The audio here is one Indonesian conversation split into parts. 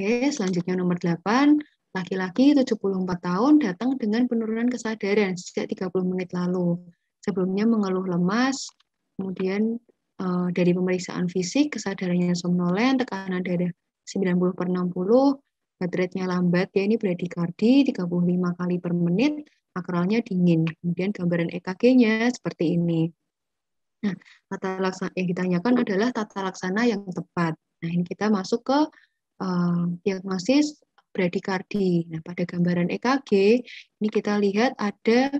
Oke, selanjutnya nomor 8. Laki-laki 74 tahun datang dengan penurunan kesadaran sejak 30 menit lalu. Sebelumnya mengeluh lemas, kemudian dari pemeriksaan fisik, kesadarannya somnolen, tekanan darah 90/60, heart rate-nya lambat, ya ini bradikardi 35 kali per menit, akralnya dingin. Kemudian gambaran EKG-nya seperti ini. Nah, tata laksana yang ditanyakan adalah tata laksana yang tepat. Nah, ini kita masuk ke diagnosis bradikardi. Nah, pada gambaran EKG, ini kita lihat ada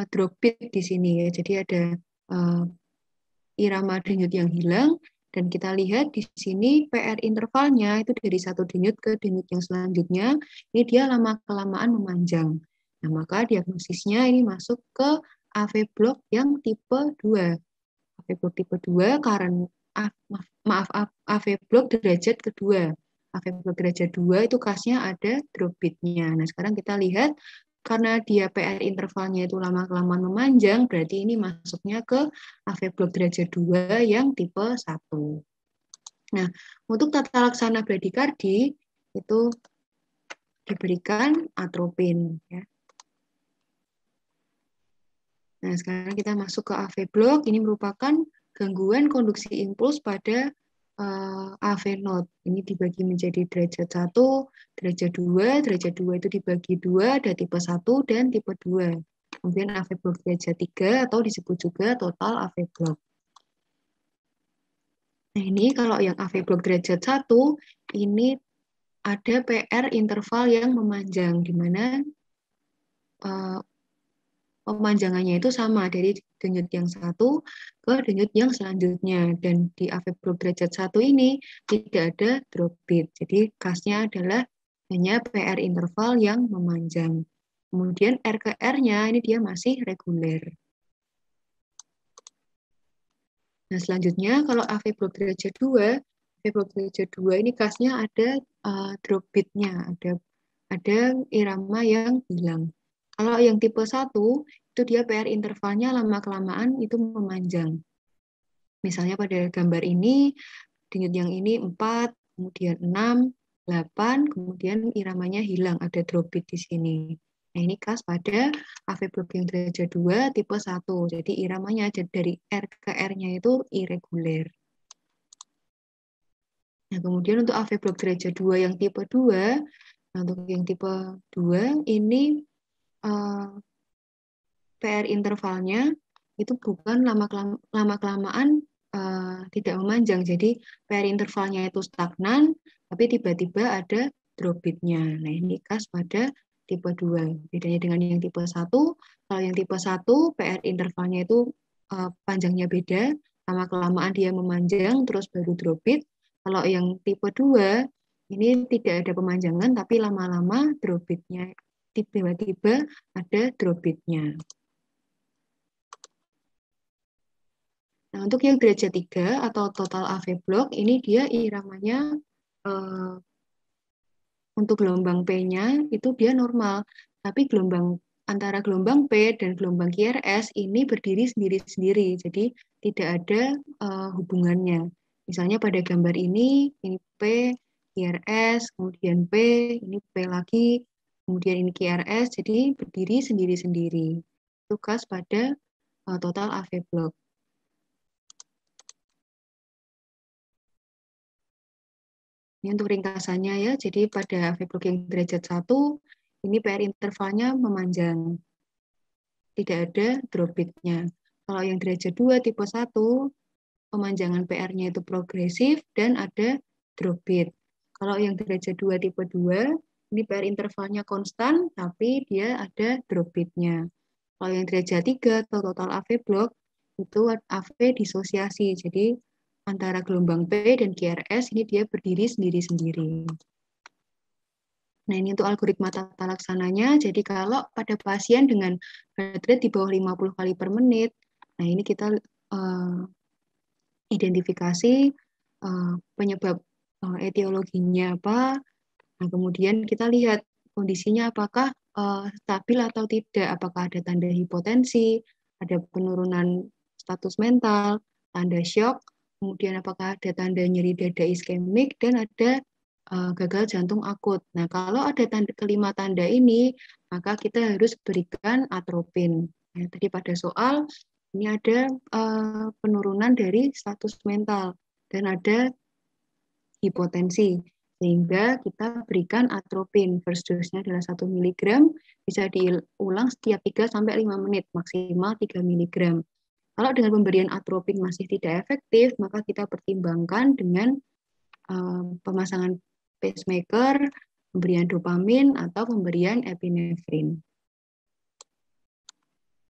drop beat di sini ya. Jadi ada irama denyut yang hilang, dan kita lihat di sini PR intervalnya itu dari satu denyut ke denyut yang selanjutnya, ini dia lama-kelamaan memanjang. Nah, maka diagnosisnya ini masuk ke AV block yang tipe 2. AV block tipe 2 karena AV block derajat kedua. AV block derajat 2 itu kasnya ada drop beat-nya. Nah, sekarang kita lihat karena dia PR intervalnya itu lama-kelamaan memanjang, berarti ini masuknya ke AV block derajat 2 yang tipe 1. Nah, untuk tata laksana bradikardi itu diberikan atropin. Ya. Nah, sekarang kita masuk ke AV block. Ini merupakan gangguan konduksi impuls pada AV node. Ini dibagi menjadi derajat 1, derajat 2. Derajat 2 itu dibagi 2, ada tipe 1 dan tipe 2. Kemudian AV block derajat 3 atau disebut juga total AV block. Nah, ini kalau yang AV block derajat 1, ini ada PR interval yang memanjang, di mana pemanjangannya itu sama dari denyut yang satu ke denyut yang selanjutnya. Dan di AV block derajat 1 ini tidak ada drop beat. Jadi kasnya adalah hanya PR interval yang memanjang. Kemudian R ke R-nya ini dia masih reguler. Nah, selanjutnya kalau AV block derajat 2, AV block derajat 2 ini kasnya ada drop beat-nya, ada irama yang hilang. Kalau yang tipe 1, itu dia PR intervalnya lama-kelamaan itu memanjang. Misalnya pada gambar ini, denyut yang ini 4, kemudian 6, 8, kemudian iramanya hilang, ada drop beat di sini. Nah, ini khas pada AV block yang derajat 2 tipe 1. Jadi iramanya dari R ke R-nya itu irregular. Nah, kemudian untuk AV block derajat 2 yang tipe 2, nah untuk yang tipe 2 ini PR intervalnya itu bukan lama-kelamaan tidak memanjang. Jadi PR intervalnya itu stagnan, tapi tiba-tiba ada drop beat-nya. Nah, ini khas pada tipe 2. Bedanya dengan yang tipe 1, kalau yang tipe 1 PR intervalnya itu panjangnya beda, lama-kelamaan dia memanjang terus baru drop beat. Kalau yang tipe 2 ini tidak ada pemanjangan tapi lama-lama drop beat-nya tiba-tiba ada drop beat-nya. Nah, untuk yang derajat 3 atau total AV block, ini dia iramanya untuk gelombang P-nya itu dia normal. Tapi antara gelombang P dan gelombang QRS ini berdiri sendiri-sendiri. Jadi tidak ada hubungannya. Misalnya pada gambar ini P, QRS, kemudian P, ini P lagi, kemudian ini QRS, jadi berdiri sendiri-sendiri. Itu khas pada total AV block. Ini untuk ringkasannya ya, jadi pada AV block yang derajat 1, ini PR intervalnya memanjang. Tidak ada drop beat-nya. Kalau yang derajat 2 tipe 1, pemanjangan PR-nya itu progresif dan ada drop beat. Kalau yang derajat 2 tipe 2, ini PR intervalnya konstan, tapi dia ada drop beat-nya. Kalau yang derajat 3 atau total AV block, itu AV disosiasi. Jadi antara gelombang P dan QRS ini dia berdiri sendiri-sendiri. Nah, ini untuk algoritma tata laksananya. Jadi kalau pada pasien dengan heart rate di bawah 50 kali per menit, nah ini kita identifikasi penyebab etiologinya apa. Nah, kemudian kita lihat kondisinya apakah stabil atau tidak, apakah ada tanda hipotensi, ada penurunan status mental, tanda shock, kemudian apakah ada tanda nyeri dada iskemik, dan ada gagal jantung akut. Nah, kalau ada kelima tanda ini, maka kita harus berikan atropin. Nah, tadi pada soal ini ada penurunan dari status mental dan ada hipotensi. Sehingga kita berikan atropin. First dose-nya adalah 1 mg, bisa diulang setiap 3-5 menit, maksimal 3 mg. Kalau dengan pemberian atropin masih tidak efektif, maka kita pertimbangkan dengan pemasangan pacemaker, pemberian dopamin, atau pemberian epinefrin.